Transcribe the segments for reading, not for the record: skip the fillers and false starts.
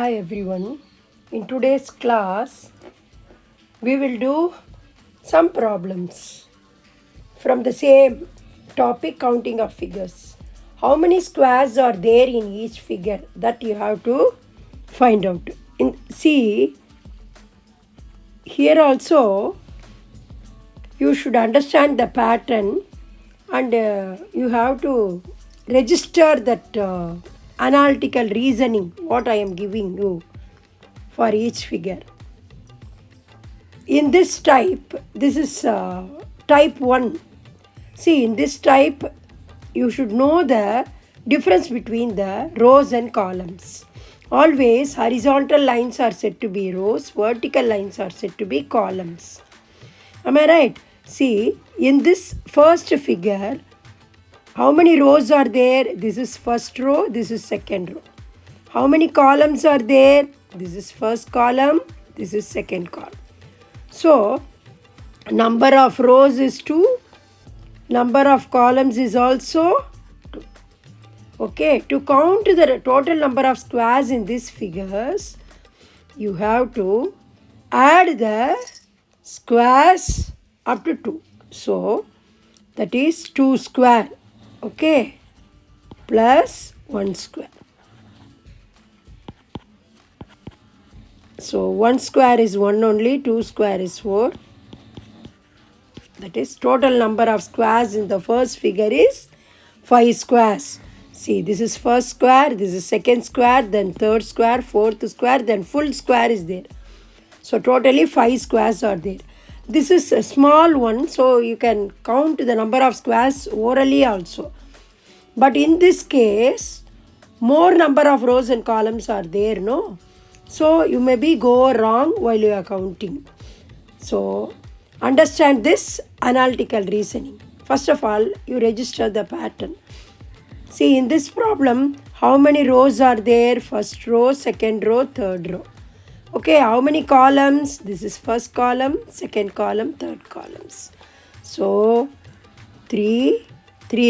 Hi everyone. In today's class, we will do some problems from the same topic, counting of figures. How many squares are there in each figure? That you have to find out. See, here also you should understand the pattern and you have to register that analytical reasoning what I am giving you for each figure. In this type, this is type 1. See, in this type, you should know the difference between the rows and columns. Always horizontal lines are said to be rows, vertical lines are said to be columns. Am I right? See, in this first figure, how many rows are there? This is first row, this is second row. How many columns are there? This is first column, this is second column. So, number of rows is 2, number of columns is also 2. Okay, to count the total number of squares in these figures, you have to add the squares up to 2. So, that is 2 square. Okay, plus 1 square. So 1 square is 1 only, 2 square is 4. That is total number of squares in the first figure is 5 squares. See, this is first square, this is second square, then third square, fourth square, then full square is there. So totally 5 squares are there. This is a small one, so you can count the number of squares orally also. But in this case, more number of rows and columns are there, no? So you maybe go wrong while you are counting. So understand this analytical reasoning. First of all, you register the pattern. See, in this problem, how many rows are there? First row, second row, third row. Okay, how many columns? This is first column, second column, third columns. So, 3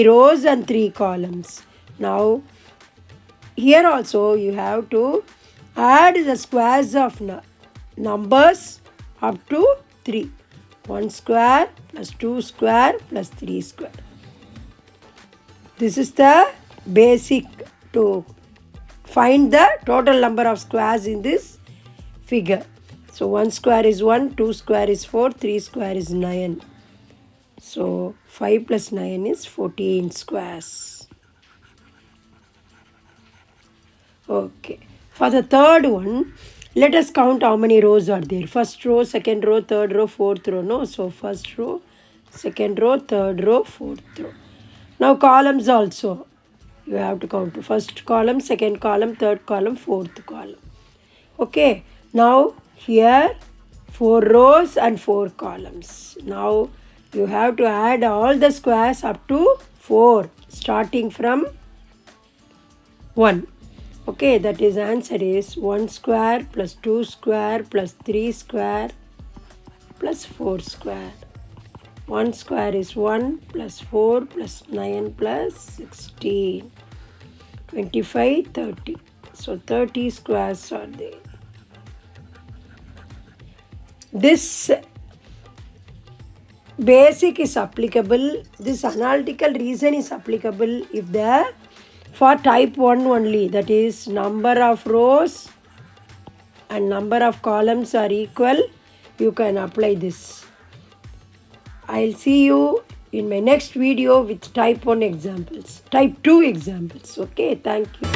rows and 3 columns. Now, here also you have to add the squares of numbers up to 3. 1 square plus 2 square plus 3 square. This is the basic to find the total number of squares in this figure. So 1 square is 1, 2 square is 4, 3 square is 9. So 5 plus 9 is 14 squares. Okay. For the third one, let us count how many rows are there. First row, second row, third row, fourth row. No, so first row, second row, third row, fourth row. Now columns also. You have to count first column, second column, third column, fourth column. Okay. Now here 4 rows and 4 columns. Now you have to add all the squares up to 4, starting from 1. Okay, that is answer is 1 square plus 2 square plus 3 square plus 4 square. 1 square is 1 plus 4 plus 9 plus 16. 25, 30. So 30 squares are there. This basic is applicable, this analytical reason is applicable if the for type 1 only, that is number of rows and number of columns are equal, you can apply this. I'll see you in my next video with type 1 examples, type 2 examples. Okay, thank you.